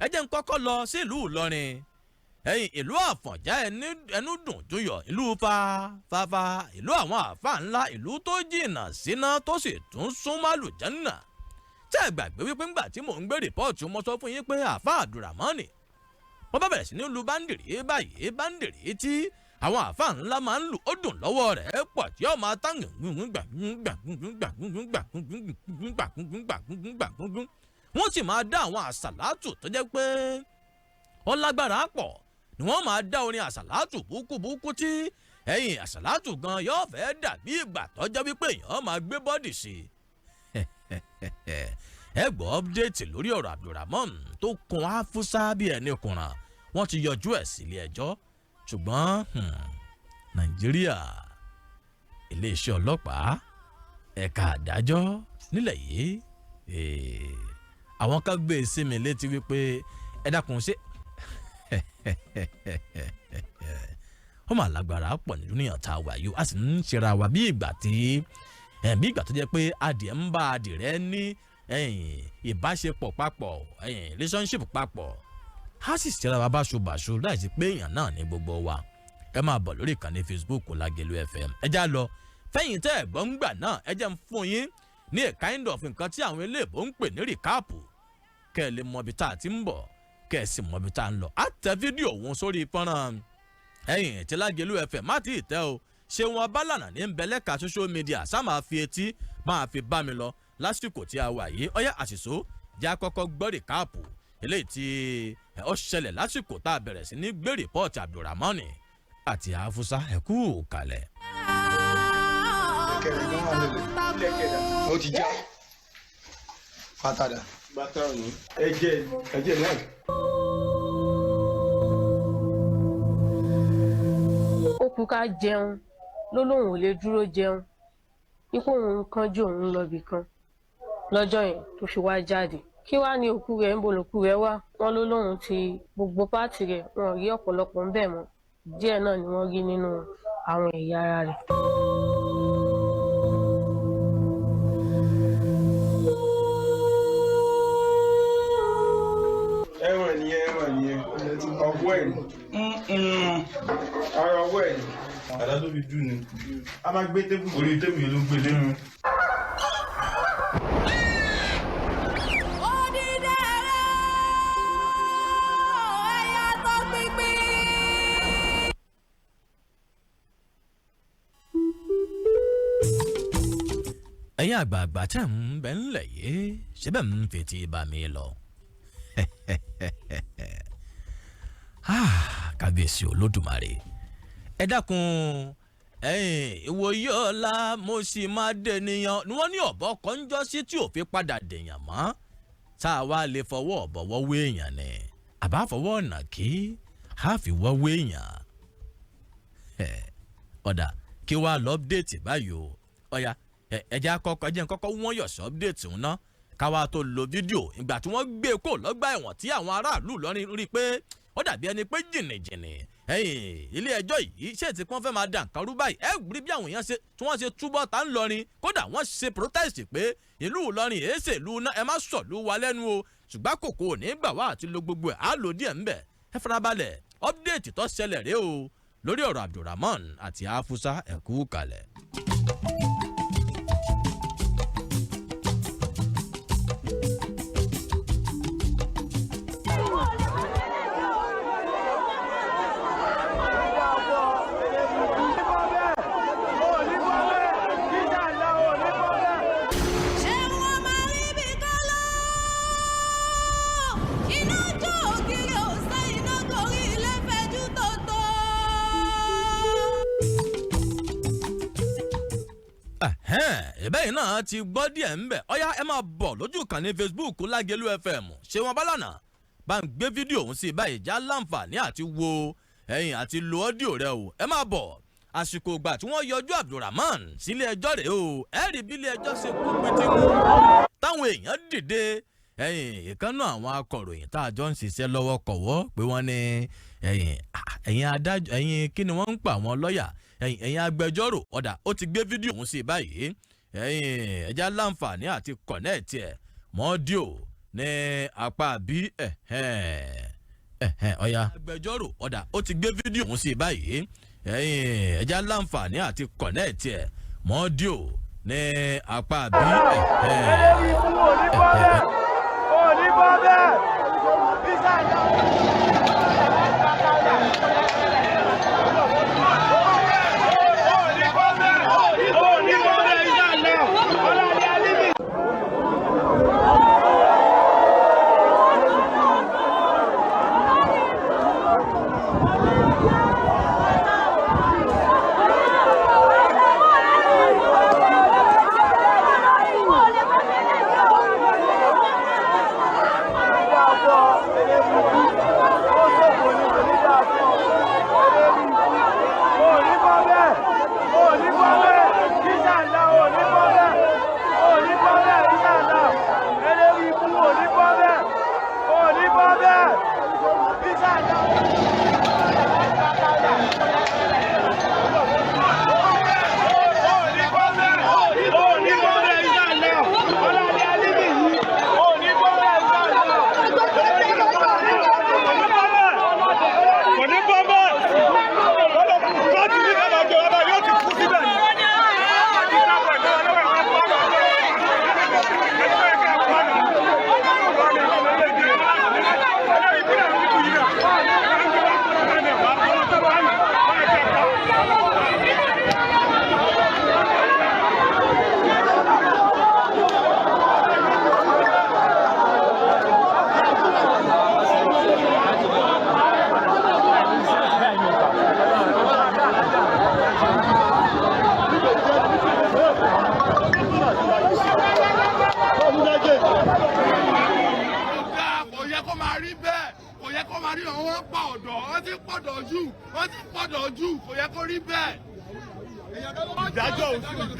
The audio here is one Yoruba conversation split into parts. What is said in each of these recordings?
ẹ jẹ́ n kọ́kọ́ lọ sí ìlú Ìlọrin ìlú Àfọ̀njá ẹnu dùn júyọ̀ ìlú fàfà ìlú àwọn àfà ńlá ìlú tó jìnnà síná tó sì tún súnmọ́ àlùjánnà tẹ́ ẹ gbàgbé wípé ńgbà tí mò ń gbé rìpọ́ọ̀tù mo sọ fún yín pé àfà Abdulrahman wọ́n bá bẹ̀rẹ̀ sí ní lu báńdìrí báyìí báńdìrí tí àwọn àfà ńlá máa ń lù ó dùn lọ́wọ́ rẹ̀ pọ̀ tí ó máa tán wọ́n sì máa dá àwọn àsàlátù tó jẹ́ pé ó lágbára pọ̀ ni wọ́n máa dá orin àsàlátù búkúbúkú tí àsàlátù gan yóò fẹ́ dàbí ìgbà tó jẹ́ wípé èèyàn máa gbé bọ́dì sí ẹ gbọ́ ọ́pdéètì lórí ọ̀rọ̀ Abdulrahman tó kun Afusa bí ẹni kùnràn wọ́n ti yọjú ẹ̀ sílé ẹjọ́ ṣùgbọ́n Nàìjíríà iléeṣẹ́ ọlọ́pàá ẹ̀ka àdájọ́ nílẹ̀ yìí àwọn kan gbé e sí mi létí wípé ẹ dákun ṣe ó mà lágbára pọ̀ nínú níyàn tá a wà yìí a sì ń ṣera wa bí ìgbà tó jẹ́ pé adìẹ ń bá adìrẹ ní ìbáṣepọ̀ papọ̀ relationship papọ̀ a sì ṣera wa báṣubàṣu láìsí pé èèyàn náà ní gbogbo wa ẹ máa bọ̀ lórí ìkànnì Facebook Lagelu FM ẹ já lọ fẹ́yìn tẹ́ ẹ̀ gbọ́ ń gbà náà ẹ jẹ́ ń fún yín ní a kind of nǹkan tí àwọn eléèbó ń pè ní rìkáàpù kẹ́ ẹ lè mọ ibi tá a ti ń bọ̀ kẹ́ ẹ sì mọ ibi tá a ń lọ. á tẹ fídíò wọn sórí fọ́nrán tí Lagelu FM má ti tẹ́ o ṣé wọn bá lànà ní nbẹ̀lẹ́ka social media sá máa fi etí máa fi bá mi lọ lásìkò tí a wà yìí ọ̀yá àṣìṣó já kọ́kọ́ gbọ́ rìkáàpù eléyìí tí ó ṣẹlẹ̀ lásìkò tá a bẹ̀rẹ̀ sí ní gbé rìpọ́ọ̀tì Abdulrahman àti Afusa ẹ kú kalẹ̀. ó ti já fatada bàtà òní ẹ̀jẹ̀ náà. ó kú ká jẹun ló lóun ò lè dúró jẹun ipò òun kánjú òun lọbì kan lọ́jọ́ yẹn tó fi wá jáde kí wàá ní òkú rẹ̀ ń bo lòkú rẹ̀ wá wọn ló lóun ti gbogbo pátì rẹ̀ wọn rí ọ̀pọ̀lọpọ̀ ń bẹ̀ mọ́ díẹ̀ náà ni wọ́n rí nínú àwọn ẹ̀yà ara rẹ̀. ẹ̀wọ̀n nìyẹn ọwọ́ ẹ̀ ara ọwọ́ ẹ̀ àdá tó fi jù ni a máa gbé tébù orí tébù yẹn ló gbé lé. ẹ̀yin àgbààgbà tẹ̀ ń bẹ ńlẹ̀ yìí ṣébẹ̀ ń fetí bá mi lọ. kábíyèsí olódùmarè ẹ dákun ìwòye ọ̀la mo sì máa dènìyàn ni wọ́n ní ọ̀bọ kan ń jọ́ sí tí ò fi padà dèèyàn mọ́ tá a wá lè fọwọ́ ọ̀bọ wọ́wọ́ èèyàn ni àbá fọwọ́ ọ̀nà kí a fi wọ́wọ́ èèyàn. ọ̀dà kí wàá lọ update báyìí o ọ̀ya ẹ̀jẹ̀ kọ́kọ́ wọ́n yọ̀ sí update ń ná káwa tó lo fídíò ìgbà tí wọ́n gbé kó lọ́gbà ẹ̀wọ̀n tí àwọn aráàlú Ìlọrin rí i pé ó dàbí ẹni pé jìnnìjìnnì ilé ẹjọ́ yìí ṣé tí wọ́n fẹ́ máa dà nǹkan rú báyìí ẹ rí bí àwọn èèyàn ṣe tí wọ́n ṣe túbọ̀ tá ń lọrin kódà wọ́n ṣe protest pé ìlú Ìlọrin èéṣe ìlú náà ẹ má sọ̀lú wa lẹ́nu o ṣùgbọ́n kòkó ò ní gbà wá àti lo gbogbo ẹ̀ á lò díẹ̀ ńbẹ̀ ẹ farabalẹ̀ update tó ṣẹlẹ̀ rèé o lórí ọ̀rọ̀ Abdulrahman àti Afusa ẹ kú kalẹ̀. ìbẹ́yìn náà ti gbọ́ díẹ̀ ń bẹ̀ ọ̀yá ẹ máa bọ̀ lójú ìkànnì Facebook Lagelu FM ṣé wọn bá lànà bá ń gbé fídíò òun sí báyìí já láǹfààní àti wo àti lo ọ́díò rẹ o ẹ máa bọ̀ àsìkò ìgbà tí wọ́n yọjú Abdulrahman sílé ẹjọ́ rẹ̀ o ẹ rí bí ilé ẹjọ́ ṣe kú pété mu táwọn èèyàn dìde ìkànnà àwọn akọ̀ròyìn tá a jọ ń ṣiṣẹ́ lọ́wọ́ kọ̀wọ́ pé wọ́n ní ẹ̀yin adájọ́ kí ni wọ́n ń pa àwọn lọ́ọ̀yà ẹ̀yin agbẹjọ́rò ọ̀dà ó ti gbé fídíò òun sí báyìí ẹ̀já láǹfààní àti kọ̀nẹ́ẹ̀tì ẹ̀ mọ́ ọ́díò ní apá bí ọ̀ya. agbẹjọ́rò ọ̀dà ó ti gbé fídíò ọ̀hún sí báyìí ẹ̀já láǹfààní àti kọ̀nẹ́ẹ̀tì ẹ̀ mọ́díò ní apá bí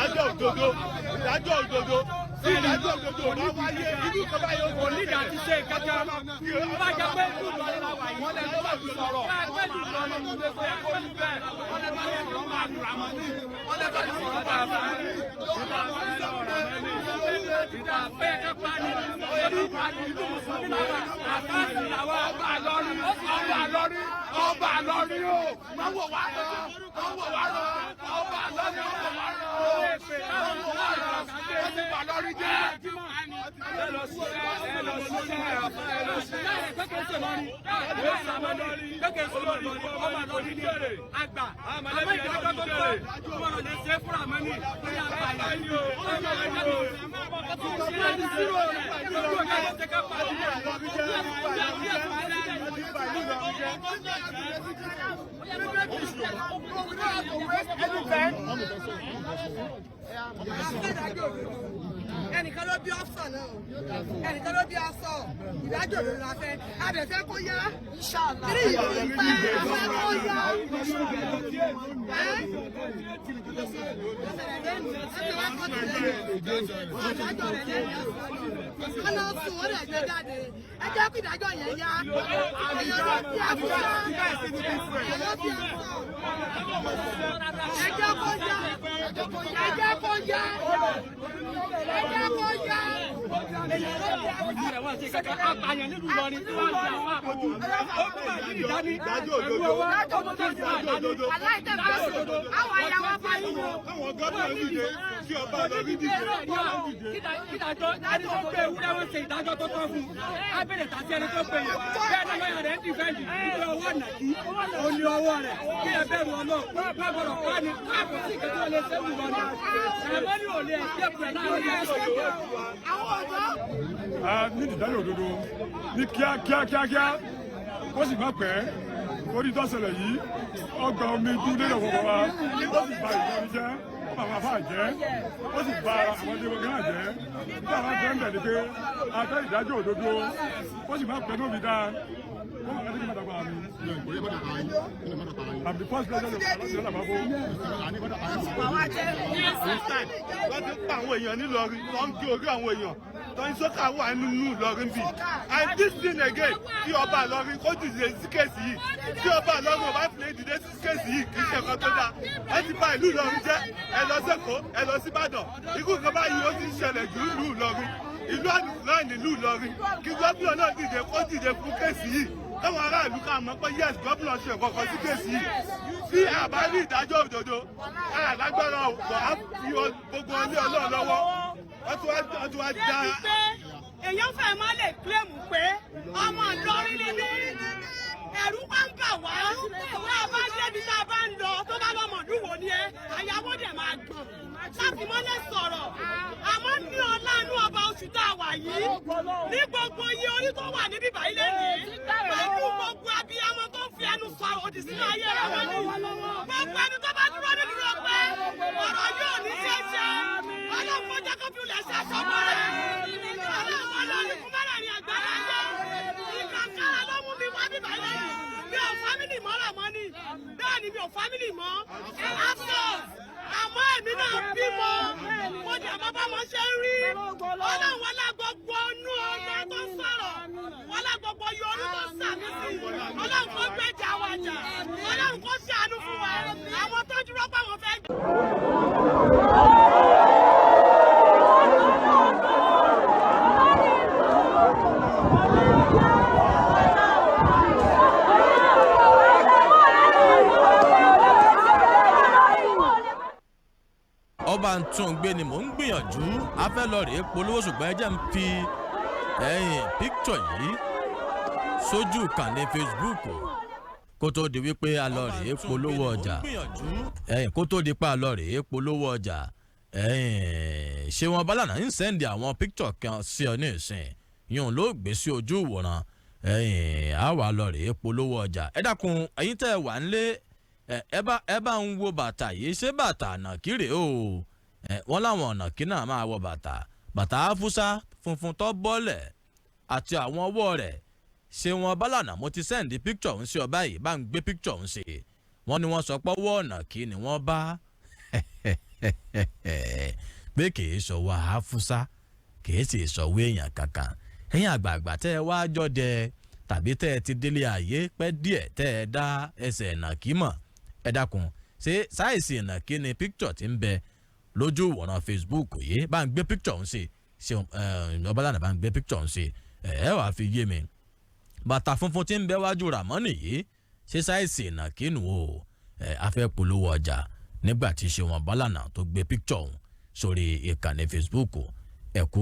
ìdájọ́ òdodo tí ìdájọ́ òdodo bá wáyé irú kan báyìí ó ní ìdá ti ṣe kẹkẹ bá jẹ pé ìlú ìlọrin la wà yìí wọ́n lè lọ́wọ́ ti sọ̀rọ̀ pé ìlú ìlọrin ló lè fẹ́ kó ní bẹ́ẹ̀ wọ́n lè bá yẹn lọ́wọ́ máa dùrà mọ́ ní wọ́n lè bá yẹn lọ́wọ́ máa fà á ìdá fẹ́ ẹ̀pá ní orí ìpàdé ìlú mùsùlùmí àtàkì làwọn ọba àlọ́rin o wọ́n wò wá lọ ọba àlọ́rin Ilorin jẹ́. Ẹ lọ sí àgbà àmọ́ ìdájọ́ tó tó wọ́n lè ṣe fúnra mọ́ ní ìpínlẹ̀ àgbà yìí o. Ẹnìkan ló bí ọ́fṣọ̀ náà o, ẹnìkan ló bí aṣọ ìdájọ́ òdodo la fẹ́, a dẹ̀ fẹ́ kó yá. Kí ni ìpẹ́ fẹ́ kó yá? Ọ̀nà sùn ó lè gbé jáde, ẹ jẹ́ kí ìdájọ́ yẹn yá. Èèyàn ló bí Afusa, èèyàn ló bí aṣọ. Ẹ jẹ́ kó yá, ẹ jẹ́ kó yá. Ní ìdájọ́ òdodo ní kíákíá ó sì má pẹ́ orí tó ṣẹlẹ̀ yìí ọgbà omi dúdú lọ́wọ́ wa ó sì bà Ìlọrin jẹ́ àwọn afá jẹ́ ó sì bà àwọn ọdẹ wọn náà jẹ́ bí àwọn afẹ́ ń bẹ̀ ni pé afẹ́ ìdájọ́ òdodo ó sì má pẹ́ lóbi dáa. I'm the first president of Nigeria. Wọ́n ti pa àwọn èèyàn nílọrin, wọ́n ń gé orí àwọn èèyàn, tó ń sọ́kà wà nínú Ìlọrin bì. And this thing again, tí ọba Ìlọrin kó dìde sí kéèsì yìí, tí ọba Ìlọrin ọba fìlẹ̀ dìde sí kéèsì yìí kì í ṣe nǹkan tó dáa. Ẹ ti bà ìlú Ìlọrin jẹ́, ẹ lọ s'Èkó, ẹ lọ sí Ìbàdàn. Ikú kan báyìí ó ti ń ṣẹlẹ̀ jù ìlú Ìlọrin. ìlú àdìsúná nílùú Ìlọrin kí gómìnà náà dìde fún kéèsì yìí káwọn aráàlú ká mọ̀ pé yes gómìnà ṣe kọ̀ọ̀kan sí kéèsì yìí bí àbá ní ìdájọ́ òdodo alágbára ọ̀pọ̀ á fi gbogbo ilé Ọlọ́run lọ́wọ́ wọ́n tún wá dá. èèyàn fẹ́ má lè kílèmù pé ọmọ Ìlọrin ni mí ẹ̀rù bá ń bà wá tá a bá débi tá a bá ń lọ tó bá lọ́mọ ìdúwò ni ẹ àyàwó dẹ̀ máa gbọ̀n láti mọ́lẹ̀ sọ̀rọ̀ àmọ́ ní ọlánú ọba oṣù tá a wà yìí ní gbogbo iye orí tó wà níbí báyìí lẹ́yìn pẹ̀lú gbogbo abiyamọ tó fi ẹnu sọ̀rọ̀ òdì sínú ayé rẹ̀ wọ́n ní gbogbo ẹni tó bá dúró ní dúró pé ọ̀rọ̀ yóò ní ṣeéṣe ọlọ́run kó jẹ́ kó fi lè ṣe àṣọmọ rẹ̀ ọlọ́run fún mẹ́rẹ̀ ní àgbáyé ìkàkàrà ló mú mi wá bí báyìí mi ò fámìlì mọ́ làmọ́ ni bẹ́ẹ̀ ni mi ò fámìlì mọ́ Afusa àmọ́ èmi náà bímọ mo jẹ́ bàbá mo ṣe ń rí ọlọ́run wọn lágbogbo ọnú ọmọ tó sọ̀rọ̀ wọn lágbogbo yorùbá tó sàmì sí ọlọ́run kó gbẹ́jà wájà ọlọ́run kó ṣàánú fún wa àwọn tó dúró pé wọ́n fẹ́. ọba ń tún gbé ni mò ń gbìyànjú a fẹ́ lọ rèé polówó ṣùgbọ́n ẹ jẹ́ ń fi píktọ̀ yìí sójú ìkànnì Facebook kó tó di wípé a lọ rèé polówó ọjà kó tó di pé a lọ rèé polówó ọjà ṣé wọn bálànà ń sẹ́ndì àwọn píktọ̀ kan sí ọ ní ìsìn yóò ló gbé sí ojú ìwòran a wà lọ rèé polówó ọjà ẹ dákun ẹ̀yin tẹ́ ẹ wà ń lé ẹ bá ń wo bàtà yìí ṣé bàtà ànàkírè o wọ́n láwọn ànàkí náà máa wọ bàtà Afusa funfun tó bọ́lẹ̀ àti àwọn ọwọ́ rẹ̀ ṣé wọn bálànà mo ti sẹ́ndì píkítọ̀ ń ṣe ọ báyìí bá ń gbé píkítọ̀ ń ṣe wọ́n ní wọ́n sọ pé ọwọ́ ànàkí ni wọ́n bá pé kìí sọ̀wọ́ Afusa kìí sì sọ̀wọ́ èèyàn kankan ẹ̀yin àgbààgbà tẹ́ ẹ wá jọdẹ tàbí tẹ́ ẹ ti délé ayé pẹ́ díẹ̀ tẹ́ ẹ dá ẹsẹ̀ ànàkí mọ̀ ẹ dákun ṣé sáìsì ìnàkí ni píkítọ̀ ti ń bẹ lójú ìwòran Facebook yìí bá ń gbé píkítọ̀ ń ṣe ọbalànà bá ń gbé píkítọ̀ ń ṣe ẹ wàá fi yé mi bàtà funfun tí ń bẹ wájú Ràmọ́nì yìí ṣé sáìsì ìnàkí nù o a fẹ́ polówó ọjà nígbà tí ṣé wọn bálànà tó gbé píkítọ̀ sórí ìkànnì Facebook ẹ̀kú.